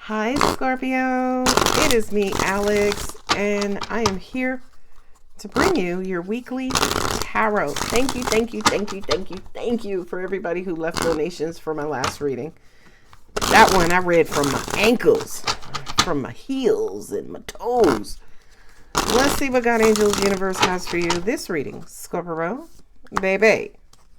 Hi, Scorpio. It is me, Alex, and I am here to bring you your weekly tarot. Thank you for everybody who left donations for my last reading. That one I read from my ankles, from my heels and my toes. Let's see what God, Angels, Universe has for you this reading. Scorpio, baby,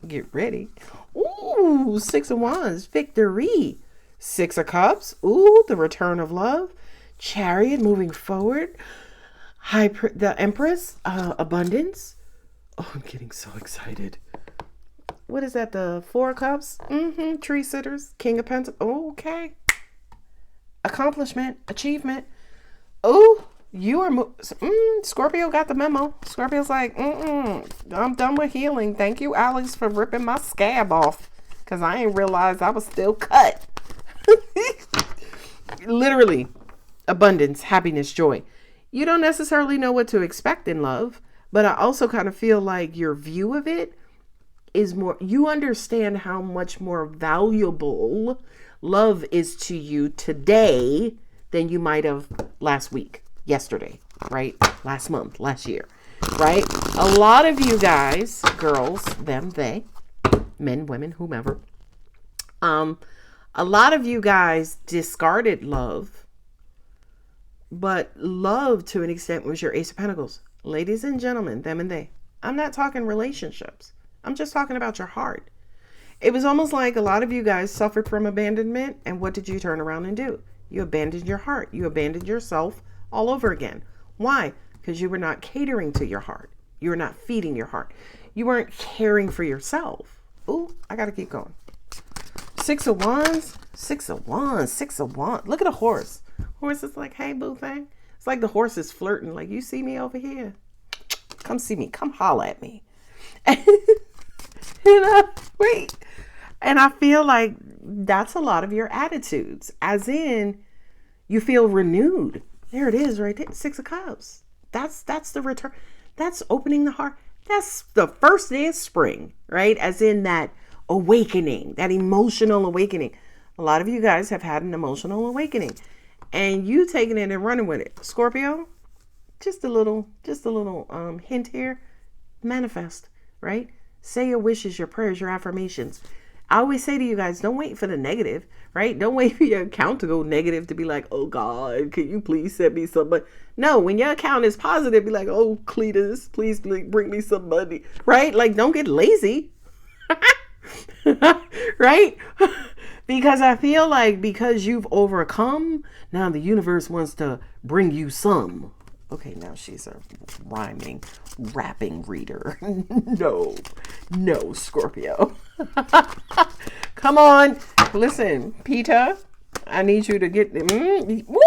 get ready. Ooh, 6 of Wands, victory. 6 of Cups, ooh, the return of love. Chariot, moving forward. The Empress, abundance. Oh, I'm getting so excited. What is that? The 4 of Cups? Tree sitters. King of Pentacles. Okay. Accomplishment. Achievement. Oh, you are... Scorpio got the memo. Scorpio's like, I'm done with healing. Thank you, Alex, for ripping my scab off. Because I ain't realized I was still cut. Literally. Abundance, happiness, joy. You don't necessarily know what to expect in love. But I also kind of feel like your view of it is more, you understand how much more valuable love is to you today than you might have last week, yesterday, right? Last month, last year, right? A lot of you guys, girls, them, they, men, women, whomever, a lot of you guys discarded love, but love to an extent was your Ace of Pentacles. Ladies and gentlemen, them and they. I'm not talking relationships. I'm just talking about your heart. It was almost like a lot of you guys suffered from abandonment. And what did you turn around and do? You abandoned your heart. You abandoned yourself all over again. Why? Because you were not catering to your heart. You were not feeding your heart. You weren't caring for yourself. Ooh, I got to keep going. 6 of Wands. 6 of Wands. 6 of Wands. Look at a horse. Horse is like, hey, boo thing. It's like the horse is flirting. Like, you see me over here? Come see me. Come holler at me. Wait. And I feel like that's a lot of your attitudes. As in, you feel renewed. There it is right there. 6 of Cups. That's the return. That's opening the heart. That's the first day of spring, right? As in that awakening, that emotional awakening. A lot of you guys have had an emotional awakening. And you taking it and running with it. Scorpio, just a little hint here. Manifest, right? Say your wishes, your prayers, your affirmations. I always say to you guys, don't wait for the negative, right? Don't wait for your account to go negative to be like, oh God, can you please send me some money? No, when your account is positive, be like, oh Cletus, please bring me some money, right? Like, don't get lazy, right? Because I feel like because you've overcome, now the universe wants to bring you some. Okay, now she's a rapping reader. No, Scorpio. Come on. Listen, Peter, I need you to get woo!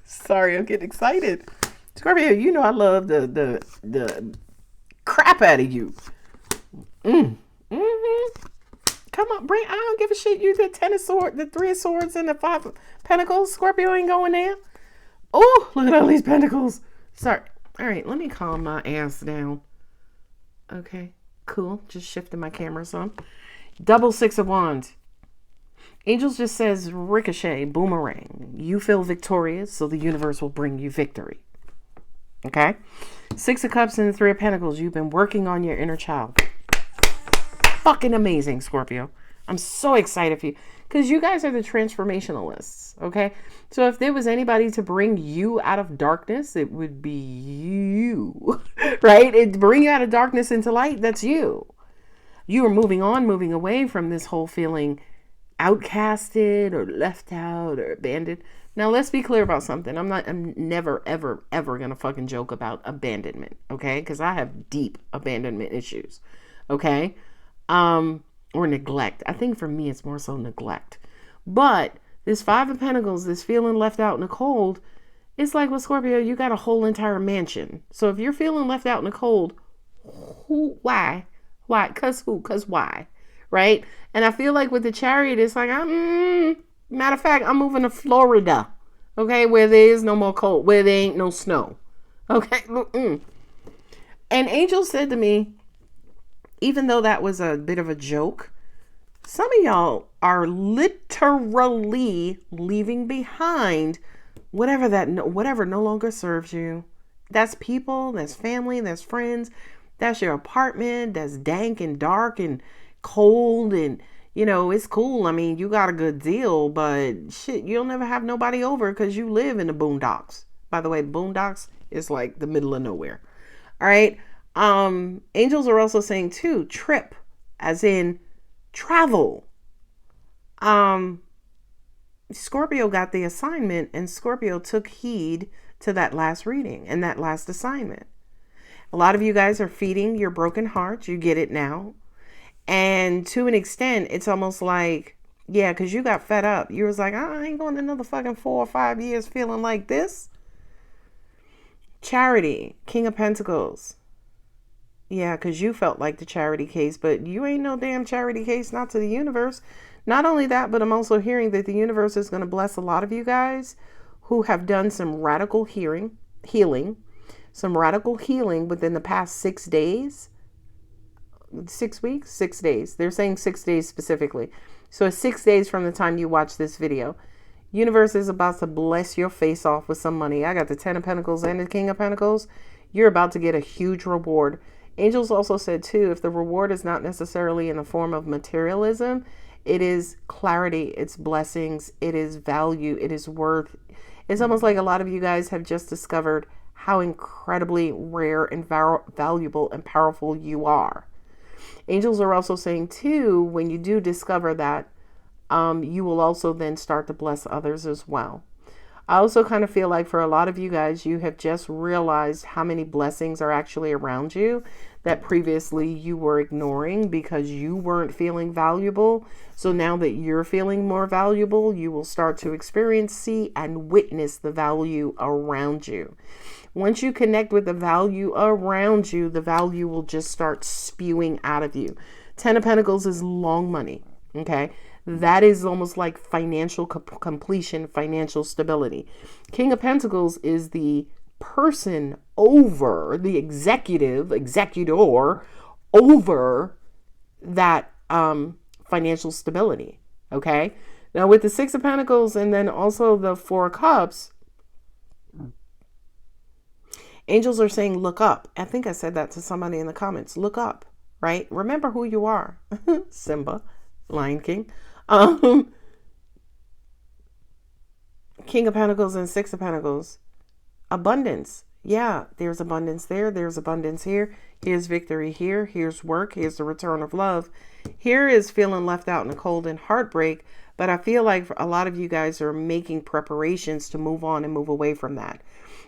Sorry, I'm getting excited. Scorpio, you know I love the crap out of you. Come on, I don't give a shit. You the 10 of swords, the 3 of swords, and the 5 of pentacles. Scorpio ain't going there. Oh, look at all these pentacles. Sorry. All right, let me calm my ass down. Okay, cool. Just shifting my camera some. Double 6 of Wands. Angels just says ricochet, boomerang. You feel victorious, so the universe will bring you victory. Okay? 6 of Cups and the 3 of Pentacles. You've been working on your inner child. Fucking amazing, Scorpio. I'm so excited for you because you guys are the transformationalists. Okay, so if there was anybody to bring you out of darkness, it would be you, right? It bring you out of darkness into light. That's you. You are moving on, moving away from this whole feeling outcasted or left out or abandoned. Now let's be clear about something. I'm never ever gonna fucking joke about abandonment. Okay, because I have deep abandonment issues. Okay. Or neglect. I think for me, it's more so neglect. But this 5 of Pentacles, this feeling left out in the cold, it's like with Scorpio, you got a whole entire mansion. So if you're feeling left out in the cold, why? Why? Cause who? Cause why? Right? And I feel like with the Chariot, it's like, matter of fact, I'm moving to Florida. Okay, where there is no more cold, where there ain't no snow. Okay. And Angel said to me, even though that was a bit of a joke, Some of y'all are literally leaving behind whatever no longer serves you. That's people, that's family, that's friends, that's your apartment, that's dank and dark and cold, and it's cool. I mean, you got a good deal, but shit, you'll never have nobody over because you live in the boondocks. By the way, the boondocks is like the middle of nowhere. All right. Angels are also saying too, trip, as in travel. Scorpio got the assignment, and Scorpio took heed to that last reading and that last assignment. A lot of you guys are feeding your broken heart. You get it now. And to an extent, it's almost like, yeah, because you got fed up. You was like, I ain't going another fucking 4 or 5 years feeling like this. Charity, King of Pentacles. Yeah, because you felt like the charity case, but you ain't no damn charity case, not to the universe. Not only that, but I'm also hearing that the universe is going to bless a lot of you guys who have done some radical healing, some radical healing within the past 6 days. 6 weeks, 6 days. They're saying 6 days specifically. So it's 6 days from the time you watch this video. Universe is about to bless your face off with some money. I got the 10 of Pentacles and the King of Pentacles. You're about to get a huge reward. Angels also said too, if the reward is not necessarily in the form of materialism, it is clarity, it's blessings, it is value, it is worth. It's almost like a lot of you guys have just discovered how incredibly rare and valuable and powerful you are. Angels are also saying too, when you do discover that, you will also then start to bless others as well. I also kind of feel like for a lot of you guys, you have just realized how many blessings are actually around you that previously you were ignoring because you weren't feeling valuable. So now that you're feeling more valuable, you will start to experience, see, and witness the value around you. Once you connect with the value around you, the value will just start spewing out of you. 10 of Pentacles is long money. Okay. That is almost like financial completion, financial stability. King of Pentacles is the person over, the executor over that financial stability. Okay. Now with the 6 of Pentacles and then also the 4 of Cups, angels are saying, look up. I think I said that to somebody in the comments. Look up, right? Remember who you are. Simba, Lion King. King of Pentacles and 6 of Pentacles. Abundance. Yeah, there's abundance there. There's abundance here. Here's victory here. Here's work. Here's the return of love. Here is feeling left out in the cold and heartbreak. But I feel like a lot of you guys are making preparations to move on and move away from that.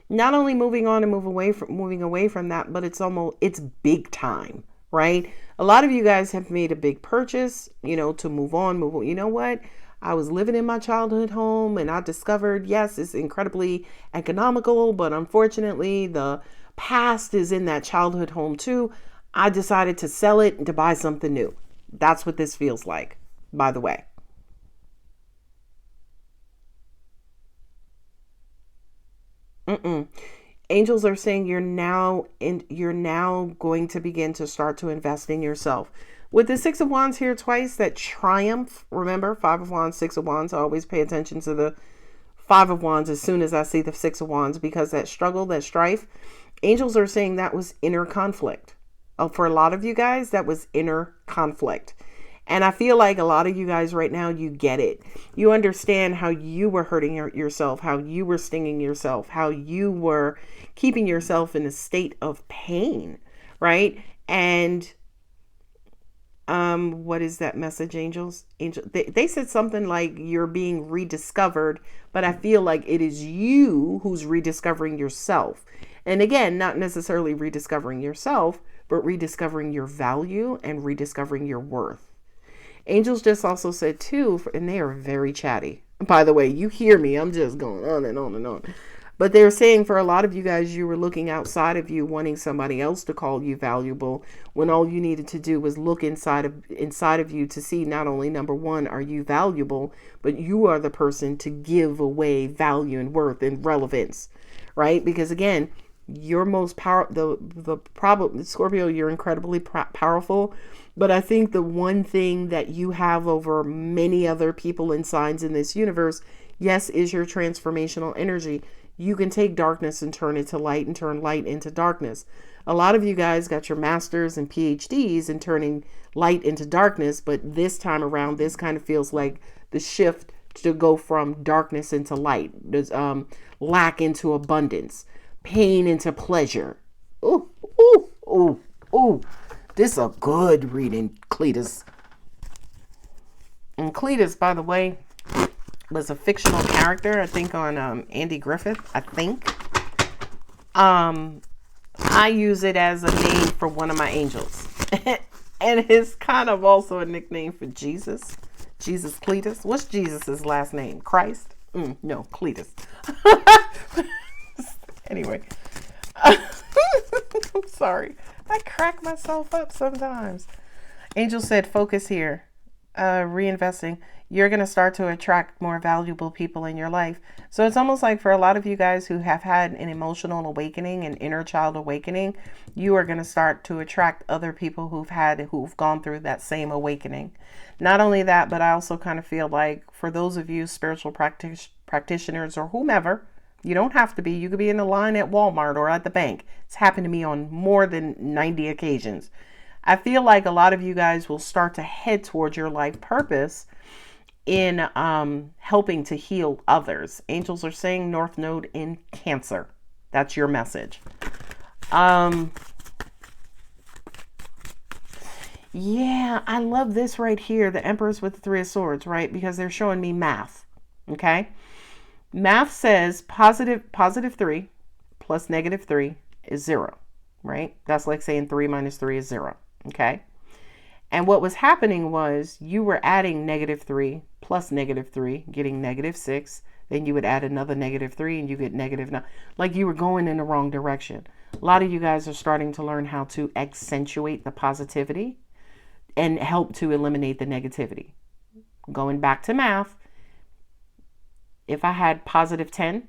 Not only moving on and moving away from that, but it's big time, right? A lot of you guys have made a big purchase, to move on. You know what? I was living in my childhood home and I discovered, yes, it's incredibly economical, but unfortunately the past is in that childhood home too. I decided to sell it and to buy something new. That's what this feels like, by the way. Angels are saying you're now going to begin to start to invest in yourself. With the 6 of Wands here twice, that triumph, remember, 5 of Wands, 6 of Wands, I always pay attention to the 5 of Wands as soon as I see the 6 of Wands, because that struggle, that strife, angels are saying that was inner conflict. For a lot of you guys, that was inner conflict. And I feel like a lot of you guys right now, you get it. You understand how you were hurting yourself, how you were stinging yourself, how you were keeping yourself in a state of pain, right? And what is that message, angels? They said something like you're being rediscovered, but I feel like it is you who's rediscovering yourself. And again, not necessarily rediscovering yourself, but rediscovering your value and rediscovering your worth. Angels just also said too, and they are very chatty. By the way, you hear me, I'm just going on and on and on. But they're saying for a lot of you guys, you were looking outside of you, wanting somebody else to call you valuable, when all you needed to do was look inside of you to see not only, number one, are you valuable, but you are the person to give away value and worth and relevance, right? Because again, Your most the problem, Scorpio, you're incredibly powerful. But I think the one thing that you have over many other people and signs in this universe, yes, is your transformational energy. You can take darkness and turn it to light and turn light into darkness. A lot of you guys got your masters and PhDs in turning light into darkness, but this time around, this kind of feels like the shift to go from darkness into light. There's lack into abundance, pain into pleasure. Ooh, ooh, ooh, ooh. This is a good reading, Cletus. And Cletus, by the way, was a fictional character, I think, on Andy Griffith, I think. I use it as a name for one of my angels. And it's kind of also a nickname for Jesus. Jesus Cletus. What's Jesus's last name? Christ? No, Cletus. Anyway. I'm sorry. I crack myself up sometimes. Angel said, focus here. Reinvesting. You're going to start to attract more valuable people in your life. So it's almost like for a lot of you guys who have had an emotional awakening, an inner child awakening, you are going to start to attract other people who've gone through that same awakening. Not only that, but I also kind of feel like for those of you spiritual practitioners or whomever, you don't have to be. You could be in the line at Walmart or at the bank. It's happened to me on more than 90 occasions. I feel like a lot of you guys will start to head towards your life purpose in helping to heal others. Angels are saying North Node in Cancer. That's your message. Yeah, I love this right here. The Empress with the Three of Swords, right? Because they're showing me math. Okay. Math says positive 3 plus negative 3 is 0, right? That's like saying 3 minus 3 is 0. Okay. And what was happening was you were adding negative 3 plus negative 3, getting negative 6. Then you would add another negative 3 and you get negative 9. Like you were going in the wrong direction. A lot of you guys are starting to learn how to accentuate the positivity and help to eliminate the negativity. Going back to math, if I had positive 10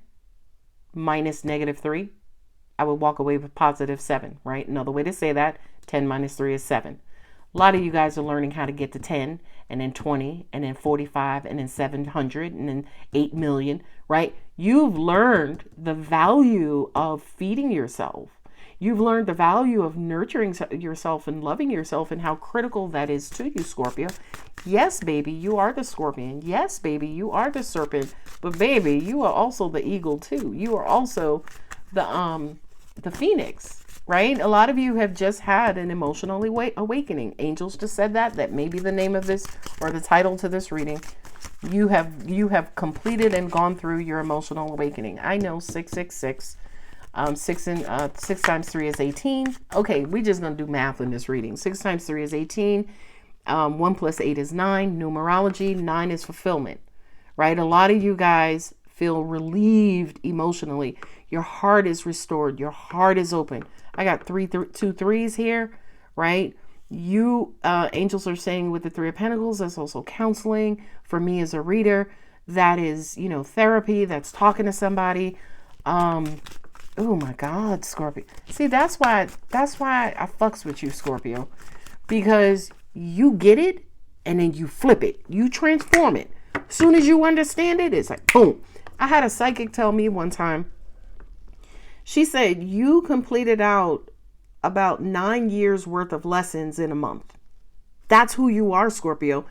minus negative 3, I would walk away with positive 7, right? Another way to say that, 10 minus 3 is 7. A lot of you guys are learning how to get to 10 and then 20 and then 45 and then 700 and then 8 million, right? You've learned the value of feeding yourself. You've learned the value of nurturing yourself and loving yourself and how critical that is to you, Scorpio. Yes, baby, you are the scorpion. Yes, baby, you are the serpent. But baby, you are also the eagle too. You are also the phoenix, right? A lot of you have just had an emotional awakening. Angels just said that may be the name of this or the title to this reading. You have completed and gone through your emotional awakening. I know 666. 6 times 3 is 18. Okay, we're just going to do math in this reading. 6 times 3 is 18. 1 plus 8 is 9. Numerology, 9 is fulfillment, right? A lot of you guys feel relieved emotionally. Your heart is restored. Your heart is open. I got 2 threes here, right? You, angels are saying with the 3 of Pentacles, that's also counseling. For me as a reader, that is, therapy. That's talking to somebody. Oh my God, Scorpio. See, that's why I fucks with you, Scorpio, because you get it and then you flip it. You transform it. As soon as you understand it, it's like, boom. I had a psychic tell me one time, she said, you completed out about 9 years worth of lessons in a month. That's who you are, Scorpio.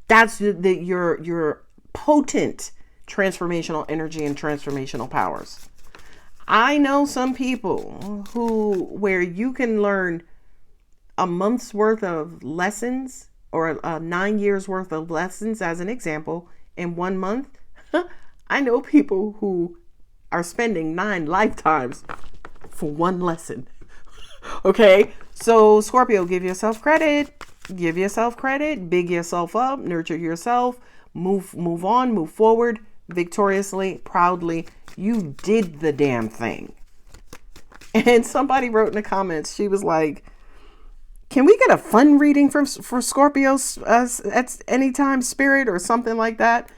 That's your potent transformational energy and transformational powers. I know some people where you can learn a month's worth of lessons or 9 years worth of lessons, as an example, in 1 month. I know people who are spending 9 lifetimes for 1 lesson. Okay. So Scorpio, give yourself credit, big yourself up, nurture yourself, move on, move forward victoriously, proudly. You did the damn thing. And somebody wrote in the comments, she was like, can we get a fun reading for Scorpios at any time, Spirit, or something like that?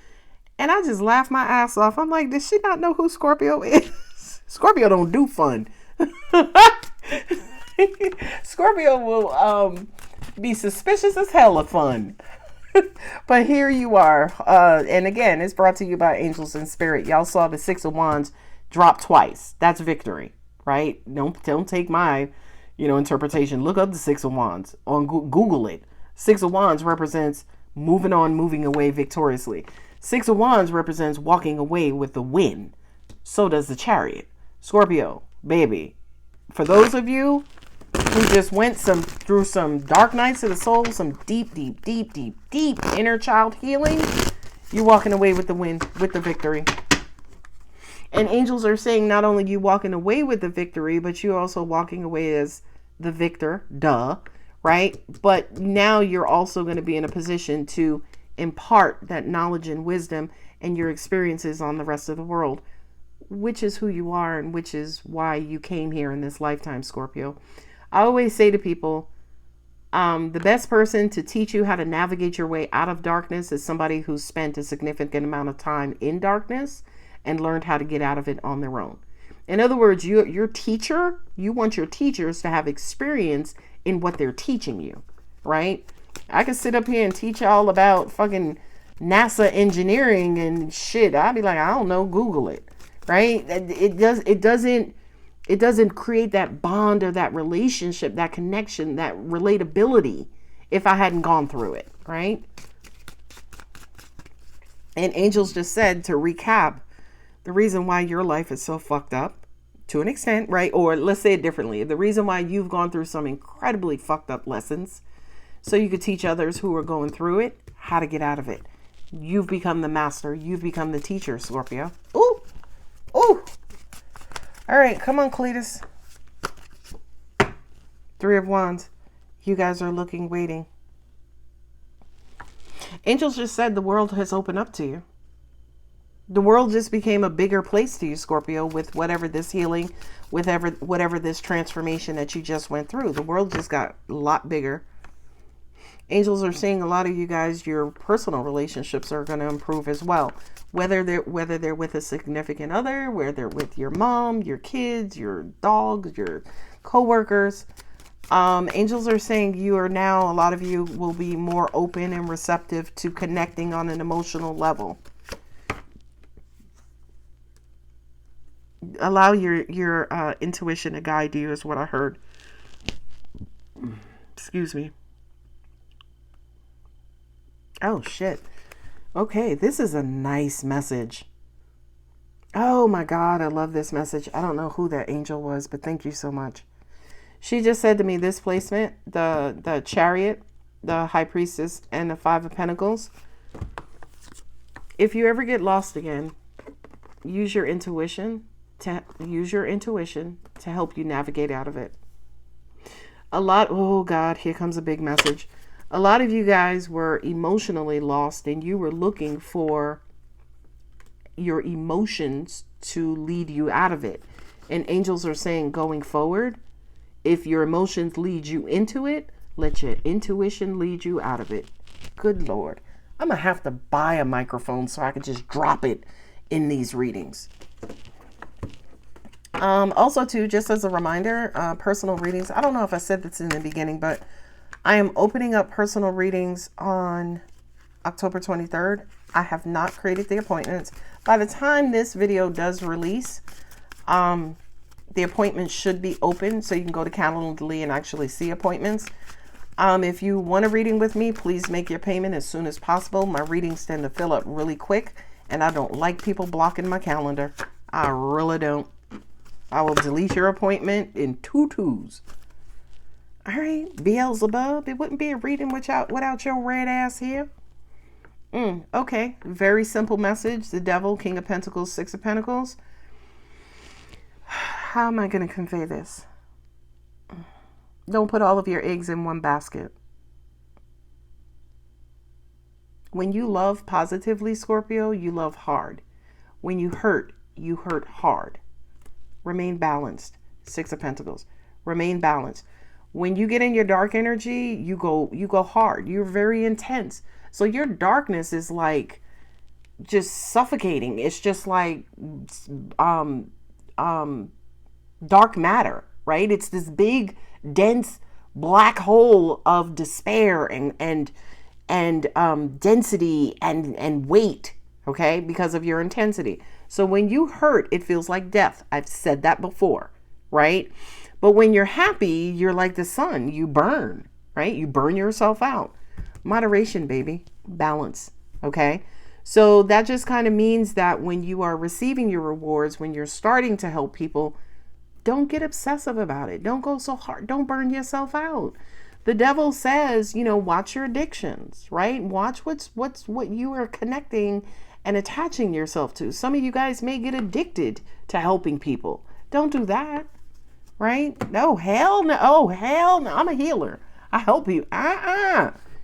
And I just laughed my ass off. I'm like, does she not know who Scorpio is? Scorpio don't do fun. Scorpio will be suspicious as hell of fun. But here you are. And again, it's brought to you by Angels and Spirit. Y'all saw the Six of Wands drop twice. That's victory, right? Don't take my, interpretation. Look up the Six of Wands on Google it. Six of Wands represents moving on, moving away victoriously. Six of Wands represents walking away with the win. So does the Chariot. Scorpio, baby. For those of you who just went through some dark nights of the soul, some deep inner child healing, you're walking away with the win, with the victory. And angels are saying not only you walking away with the victory, but you're also walking away as the victor, right? But now you're also going to be in a position to impart that knowledge and wisdom and your experiences on the rest of the world, which is who you are and which is why you came here in this lifetime, Scorpio. I always say to people, the best person to teach you how to navigate your way out of darkness is somebody who's spent a significant amount of time in darkness and learned how to get out of it on their own. In other words, your teacher, you want your teachers to have experience in what they're teaching you, right? I could sit up here and teach y'all about fucking NASA engineering and shit. I'd be like, I don't know, Google it, right? It doesn't create that bond or that relationship, that connection, that relatability if I hadn't gone through it, right? And angels just said, to recap, the reason why your life is so fucked up to an extent, right? Or let's say it differently. The reason why you've gone through some incredibly fucked up lessons so you could teach others who are going through it how to get out of it. You've become the master. You've become the teacher, Scorpio. Ooh. Ooh. All right, come on, Cletus. Three of Wands. You guys are looking, waiting. Angels just said the world has opened up to you. The world just became a bigger place to you, Scorpio, with whatever this healing, with whatever this transformation that you just went through. The world just got a lot bigger. Angels are saying a lot of you guys, your personal relationships are going to improve as well. Whether they're with a significant other, whether they're with your mom, your kids, your dogs, your coworkers. Angels are saying you are now, a lot of you will be more open and receptive to connecting on an emotional level. Allow your intuition to guide you is what I heard. Excuse me. Oh, shit. Okay, this is a nice message. Oh my God, I love this message. I don't know who that angel was, but thank you so much. She just said to me this placement, the Chariot, the High Priestess, and the Five of Pentacles. If you ever get lost again, use your intuition to help you navigate out of it. Oh God, here comes a big message. A lot of you guys were emotionally lost and you were looking for your emotions to lead you out of it. And angels are saying going forward, if your emotions lead you into it, let your intuition lead you out of it. Good Lord. I'm going to have to buy a microphone so I can just drop it in these readings. Also too, just as a reminder, personal readings. I don't know if I said this in the beginning, but I am opening up personal readings on October 23rd. I have not created the appointments. By the time this video does release, the appointments should be open, so you can go to Calendly and actually see appointments. If you want a reading with me, please make your payment as soon as possible. My readings tend to fill up really quick, and I don't like people blocking my calendar. I really don't. I will delete your appointment in 2 twos. All right, Beelzebub, it wouldn't be a reading without your red ass here. Okay, very simple message. The Devil, King of Pentacles, Six of Pentacles. How am I going to convey this? Don't put all of your eggs in one basket. When you love positively, Scorpio, you love hard. When you hurt hard. Remain balanced. Six of Pentacles. Remain balanced. When you get in your dark energy, you go hard. You're very intense. So your darkness is like just suffocating. It's just like dark matter. right? It's this big, dense black hole of despair and density and weight, okay, because of your intensity. So when you hurt, it feels like death. I've said that before, right? But when you're happy, you're like the sun. You burn, right? You burn yourself out. Moderation, baby. Balance, okay? So that just kind of means that when you are receiving your rewards, when you're starting to help people, don't get obsessive about it. Don't go so hard. Don't burn yourself out. The devil says, watch your addictions, right? Watch what you are connecting and attaching yourself to. Some of you guys may get addicted to helping people. Don't do that, right? No, hell no. Oh, hell no. I'm a healer. I help you.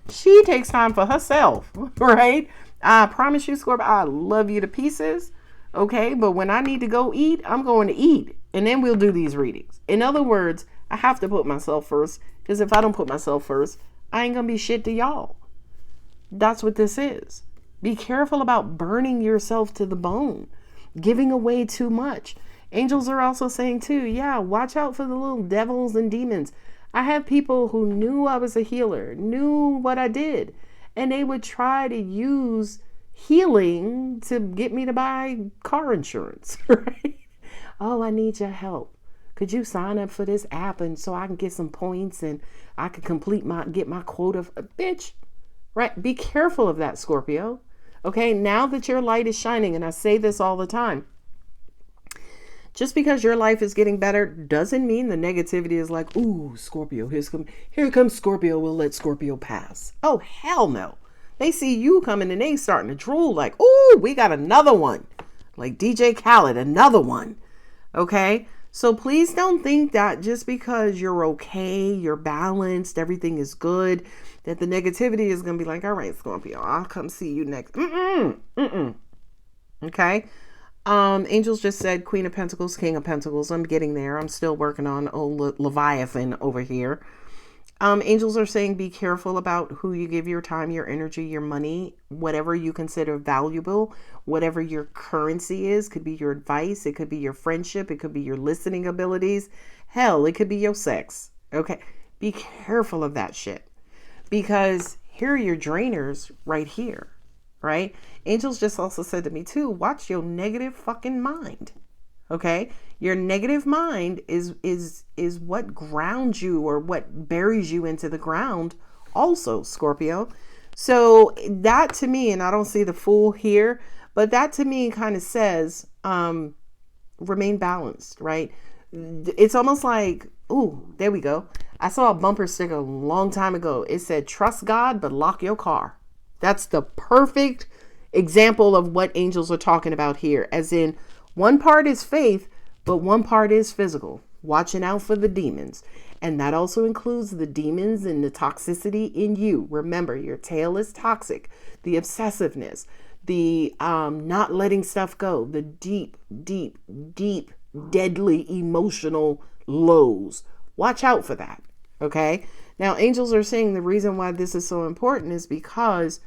She takes time for herself, right? I promise you, Scorpio, I love you to pieces, okay? But when I need to go eat, I'm going to eat. And then we'll do these readings. In other words, I have to put myself first, because if I don't put myself first, I ain't going to be shit to y'all. That's what this is. Be careful about burning yourself to the bone, giving away too much. Angels are also saying too, yeah, watch out for the little devils and demons. I have people who knew I was a healer, knew what I did, and they would try to use healing to get me to buy car insurance, right? Oh, I need your help. Could you sign up for this app and so I can get some points and I could get my quota of bitch, right? Be careful of that, Scorpio. Okay, now that your light is shining, and I say this all the time, just because your life is getting better doesn't mean the negativity is like, ooh, Scorpio, here comes Scorpio, we'll let Scorpio pass. Oh, hell no. They see you coming and they starting to drool like, ooh, we got another one. Like DJ Khaled, another one. Okay? So please don't think that just because you're okay, you're balanced, everything is good, that the negativity is going to be like, all right, Scorpio, I'll come see you next. Okay? Angels just said Queen of Pentacles, King of Pentacles. I'm getting there. I'm still working on old Leviathan over here. Angels are saying be careful about who you give your time, your energy, your money, whatever you consider valuable, whatever your currency is. Could be your advice. It could be your friendship. It could be your listening abilities. Hell, it could be your sex. Okay. Be careful of that shit, because here are your drainers right here. Right? Angels just also said to me too, watch your negative fucking mind. Okay? Your negative mind is what grounds you, or what buries you into the ground also, Scorpio. So that to me, and I don't see the Fool here, but that to me kind of says remain balanced, right? It's almost like, ooh, there we go. I saw a bumper sticker a long time ago. It said, trust God, but lock your car. That's the perfect example of what angels are talking about here. As in, one part is faith, but one part is physical. Watching out for the demons. And that also includes the demons and the toxicity in you. Remember, your tail is toxic. The obsessiveness, the not letting stuff go, the deep, deep, deep, deadly emotional lows. Watch out for that. Okay? Now, angels are saying the reason why this is so important is because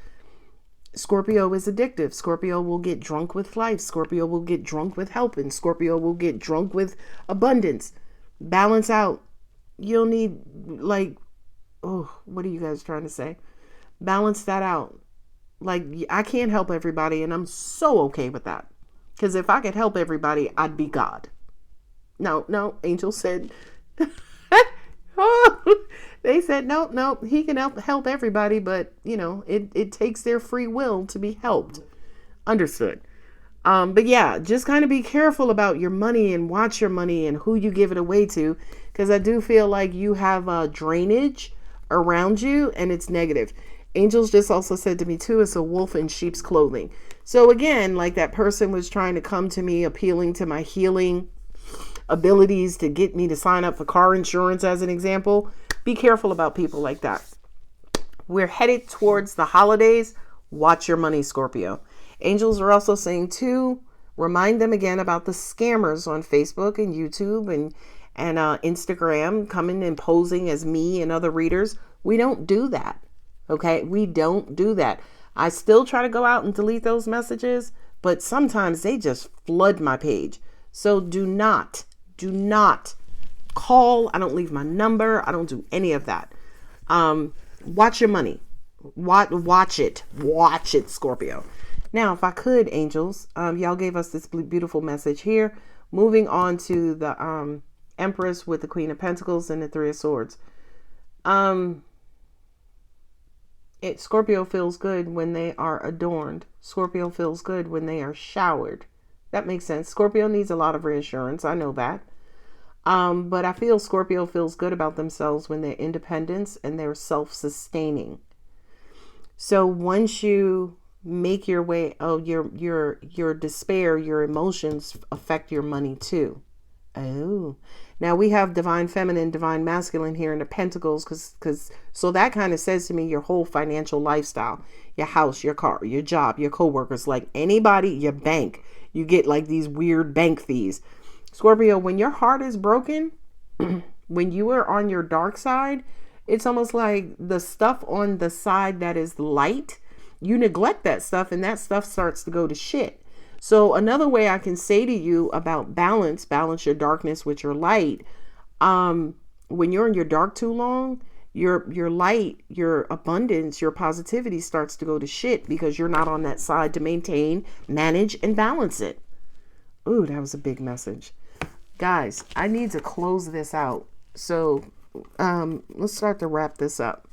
Scorpio is addictive. Scorpio will get drunk with life. Scorpio will get drunk with helping. Scorpio will get drunk with abundance. Balance out. You'll need, like, oh, what are you guys trying to say? Balance that out. Like, I can't help everybody, and I'm so okay with that. Because if I could help everybody, I'd be God. No, angel said... They said, no, he can help everybody, but, it takes their free will to be helped. Understood. But yeah, just kind of be careful about your money and watch your money and who you give it away to, because I do feel like you have a drainage around you and it's negative. Angels just also said to me too, it's a wolf in sheep's clothing. So again, like that person was trying to come to me appealing to my healing abilities to get me to sign up for car insurance as an example. Be careful about people like that. We're headed towards the holidays. Watch your money, Scorpio. Angels are also saying too, remind them again about the scammers on Facebook and YouTube and Instagram coming and posing as me and other readers. We don't do that. Okay? We don't do that. I still try to go out and delete those messages, but sometimes they just flood my page. So do not call. I don't leave my number. I don't do any of that. Watch your money. Watch it, Scorpio. Now, if I could, angels, y'all gave us this beautiful message here. Moving on to the Empress with the Queen of Pentacles and the Three of Swords. Scorpio feels good when they are adorned. Scorpio feels good when they are showered. That makes sense. Scorpio needs a lot of reassurance. I know that. But I feel Scorpio feels good about themselves when they're independent and they're self-sustaining. So once you make your way, your despair, your emotions affect your money too. Oh, now we have divine feminine, divine masculine here in the pentacles, so that kind of says to me your whole financial lifestyle, your house, your car, your job, your coworkers, like anybody, your bank, you get like these weird bank fees. Scorpio, when your heart is broken, when you are on your dark side, it's almost like the stuff on the side that is light, you neglect that stuff and that stuff starts to go to shit. So another way I can say to you about balance your darkness with your light. When you're in your dark too long, your light, your abundance, your positivity starts to go to shit because you're not on that side to maintain, manage, and balance it. Ooh, that was a big message. Guys, I need to close this out. So let's start to wrap this up.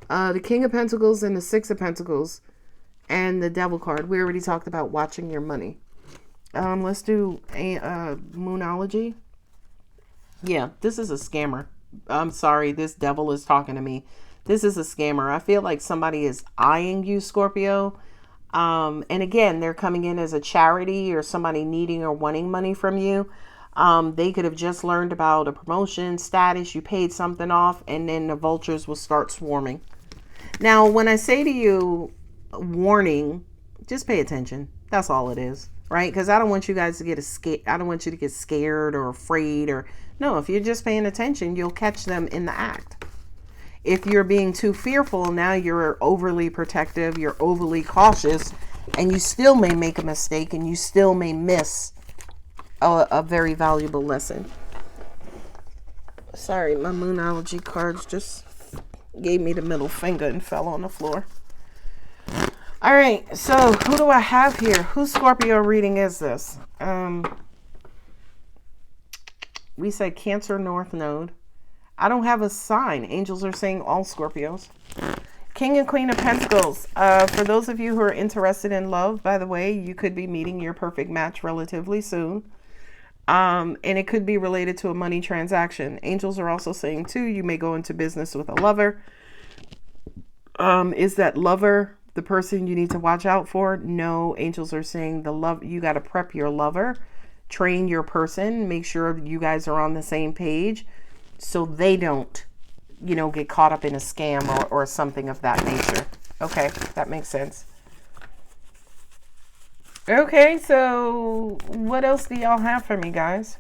The King of Pentacles and the Six of Pentacles and the Devil card. We already talked about watching your money. Let's do a Moonology. Yeah, this is a scammer. I'm sorry, this devil is talking to me. This is a scammer. I feel like somebody is eyeing you, Scorpio. And again, they're coming in as a charity or somebody needing or wanting money from you. They could have just learned about a promotion status. You paid something off and then the vultures will start swarming. Now, when I say to you, warning, just pay attention. That's all it is, right? Because I don't want you guys to get scared. I don't want you to get scared or afraid or no. If you're just paying attention, you'll catch them in the act. If you're being too fearful, now you're overly protective, you're overly cautious, and you still may make a mistake and you still may miss a very valuable lesson. Sorry, my Moonology cards just gave me the middle finger and fell on the floor. All right, so who do I have here? Whose Scorpio reading is this? We said Cancer North Node. I don't have a sign. Angels are saying all Scorpios. King and Queen of Pentacles. For those of you who are interested in love, by the way, you could be meeting your perfect match relatively soon. And it could be related to a money transaction. Angels are also saying too, you may go into business with a lover. Is that lover the person you need to watch out for? No, angels are saying you got to prep your lover, train your person, make sure you guys are on the same page so they don't, get caught up in a scam or something of that nature. Okay, that makes sense. Okay, so what else do y'all have for me, guys?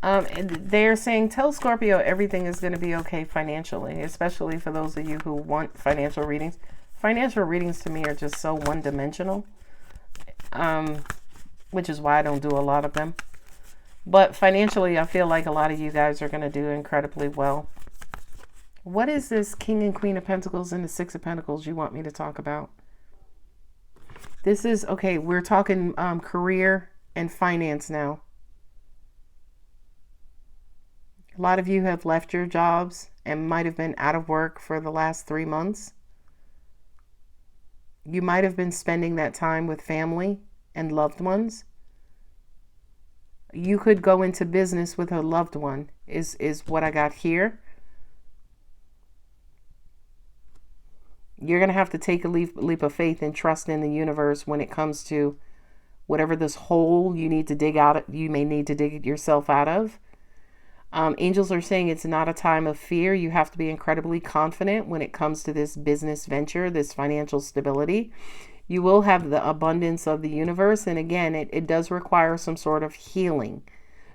They're saying, tell Scorpio everything is going to be okay financially, especially for those of you who want financial readings. Financial readings to me are just so one-dimensional, which is why I don't do a lot of them. But financially, I feel like a lot of you guys are going to do incredibly well. What is this King and Queen of Pentacles and the Six of Pentacles you want me to talk about? This is, okay, we're talking career and finance now. A lot of you have left your jobs and might have been out of work for the last 3 months. You might have been spending that time with family and loved ones. You could go into business with a loved one, is what I got here. You're going to have to take a leap of faith and trust in the universe when it comes to whatever this hole you need to dig out, you may need to dig yourself out of. Angels are saying it's not a time of fear. You have to be incredibly confident when it comes to this business venture, this financial stability. You will have the abundance of the universe. And again, it does require some sort of healing.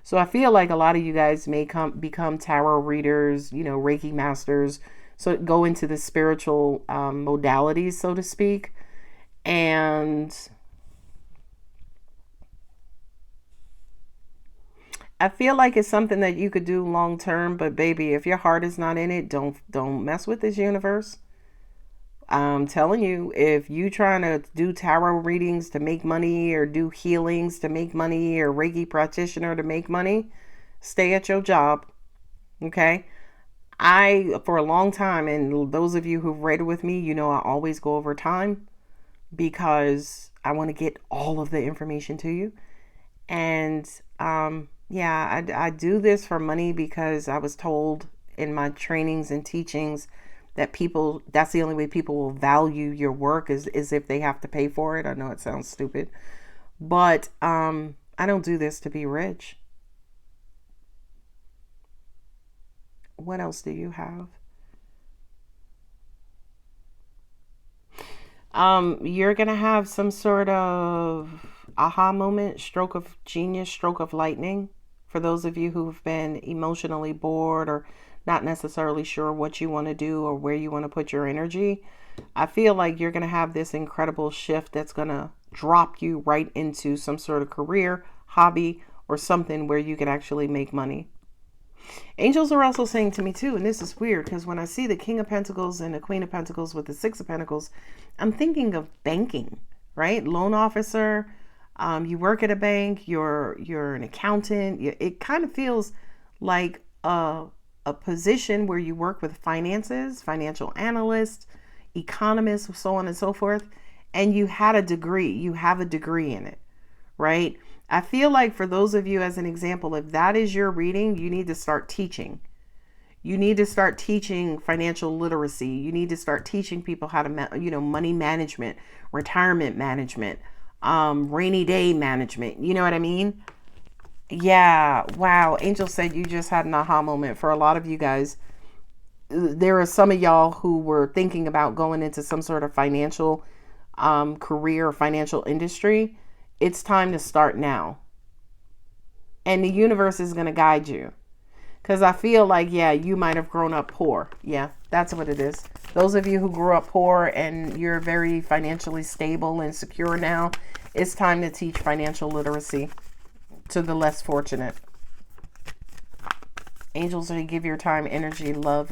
So I feel like a lot of you guys may become tarot readers, Reiki masters. So go into the spiritual modalities, so to speak. And I feel like it's something that you could do long term, but baby, if your heart is not in it, don't mess with this universe. I'm telling you, if you trying to do tarot readings to make money or do healings to make money or Reiki practitioner to make money, stay at your job. Okay? For a long time, and those of you who've read with me, you know I always go over time because I want to get all of the information to you. And yeah, I do this for money because I was told in my trainings and teachings that that's the only way people will value your work is if they have to pay for it. I know it sounds stupid, but I don't do this to be rich. What else do you have? You're gonna have some sort of aha moment, stroke of genius, stroke of lightning. For those of you who've been emotionally bored or not necessarily sure what you want to do or where you want to put your energy, I feel like you're gonna have this incredible shift that's gonna drop you right into some sort of career, hobby, or something where you can actually make money. Angels are also saying to me too, and this is weird because when I see the King of Pentacles and the Queen of Pentacles with the Six of Pentacles, I'm thinking of banking, right? Loan officer. You work at a bank. You're an accountant. It kind of feels like a position where you work with finances, financial analyst, economist, so on and so forth. And you had a degree. You have a degree in it, right? I feel like for those of you, as an example, if that is your reading, you need to start teaching. You need to start teaching financial literacy. You need to start teaching people how to, money management, retirement management, rainy day management. You know what I mean? Yeah. Wow. Angel said you just had an aha moment. For a lot of you guys, there are some of y'all who were thinking about going into some sort of financial career or financial industry. It's time to start now. And the universe is going to guide you. Because I feel like, yeah, you might have grown up poor. Yeah, that's what it is. Those of you who grew up poor and you're very financially stable and secure now, it's time to teach financial literacy to the less fortunate. Angels will give your time, energy, love,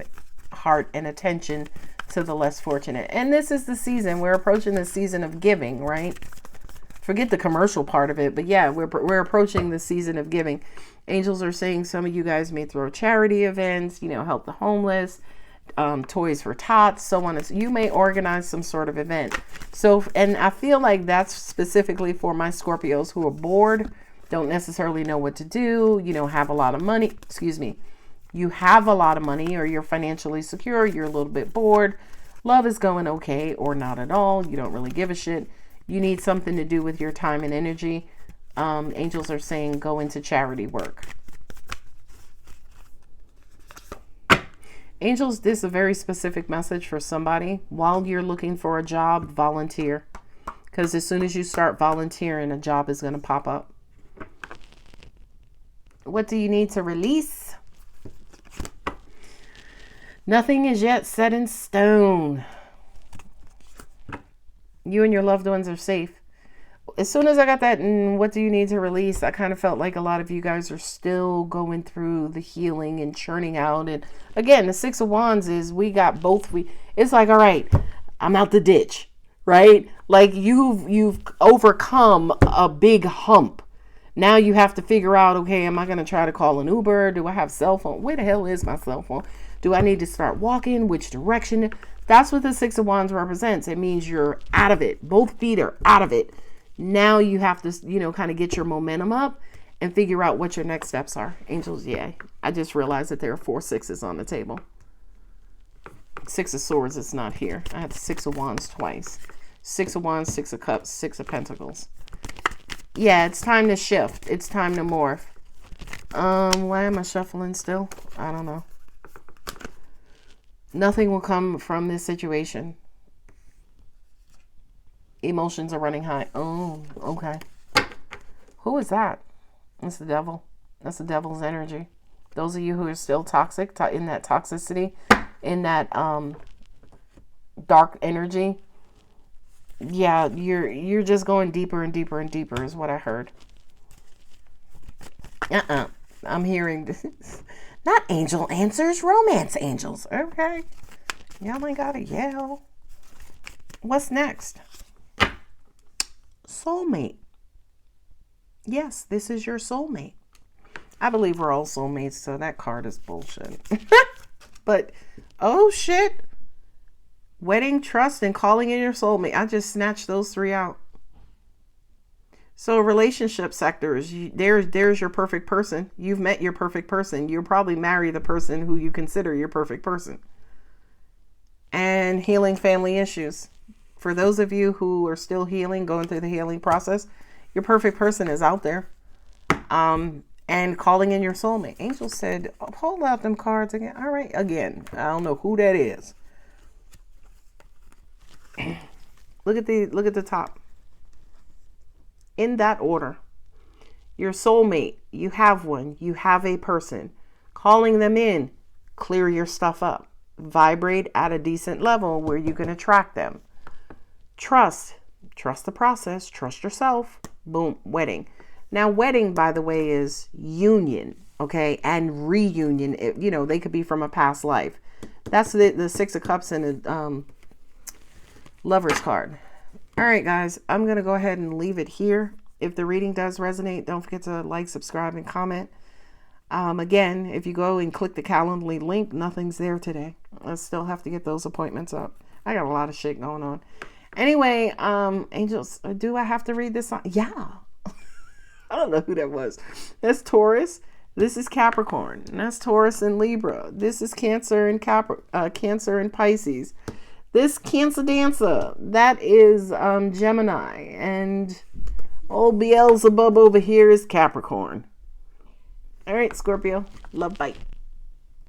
heart, and attention to the less fortunate. And this is the season. We're approaching the season of giving, right? Forget the commercial part of it, but yeah, we're approaching the season of giving. Angels are saying some of you guys may throw charity events, help the homeless, Toys for Tots, so on. You may organize some sort of event. So, and I feel like that's specifically for my Scorpios who are bored, don't necessarily know what to do, have a lot of money. Excuse me. You have a lot of money or you're financially secure. You're a little bit bored. Love is going okay or not at all. You don't really give a shit. You need something to do with your time and energy. Angels are saying go into charity work. Angels, this is a very specific message for somebody. While you're looking for a job, volunteer. Because as soon as you start volunteering, a job is going to pop up. What do you need to release? Nothing is yet set in stone. You and your loved ones are safe. As soon as I got that, what do you need to release? I kind of felt like a lot of you guys are still going through the healing and churning out. And again, the Six of Wands is we got both. It's like, all right, I'm out the ditch, right? Like you've overcome a big hump. Now you have to figure out, okay, am I going to try to call an Uber? Do I have cell phone? Where the hell is my cell phone? Do I need to start walking? Which direction? That's what the Six of Wands represents. It means you're out of it. Both feet are out of it. Now you have to, kind of get your momentum up and figure out what your next steps are. Angels, yeah. I just realized that there are 4 sixes on the table. 6 of Swords is not here. I had the 6 of Wands twice. 6 of Wands, 6 of Cups, 6 of Pentacles. Yeah, it's time to shift. It's time to morph. Why am I shuffling still? I don't know. Nothing will come from this situation. Emotions are running high. Oh, okay. Who is that? That's the devil. That's the devil's energy. Those of you who are still toxic, in that toxicity, in that dark energy, yeah, you're just going deeper and deeper and deeper is what I heard. I'm hearing this. Not angel answers, romance angels. Okay. Y'all ain't gotta yell. What's next? Soulmate. Yes, this is your soulmate. I believe we're all soulmates, so that card is bullshit. But, oh shit. Wedding, trust, and calling in your soulmate. I just snatched those three out. So relationship sectors, there's your perfect person. You've met your perfect person. You'll probably marry the person who you consider your perfect person. And healing family issues. For those of you who are still healing, going through the healing process, your perfect person is out there. And calling in your soulmate. Angel said, hold out them cards again. All right, again. I don't know who that is. Look at the top. In that order. Your soulmate, you have one. You have a person. Calling them in, clear your stuff up. Vibrate at a decent level where you can attract them. Trust the process. Trust yourself. Boom, wedding. Now, wedding, by the way, is union, okay, and reunion. They could be from a past life. That's the Six of Cups and the Lover's card. All right, guys, I'm going to go ahead and leave it here. If the reading does resonate, don't forget to like, subscribe, and comment. Again, if you go and click the Calendly link, nothing's there today. I still have to get those appointments up. I got a lot of shit going on. Anyway, angels, do I have to read this? Yeah. I don't know who that was. That's Taurus. This is Capricorn. And that's Taurus and Libra. This is Cancer and Cancer and Pisces. This Cancer Dancer, that is Gemini. And old Beelzebub over here is Capricorn. All right, Scorpio. Love, bite.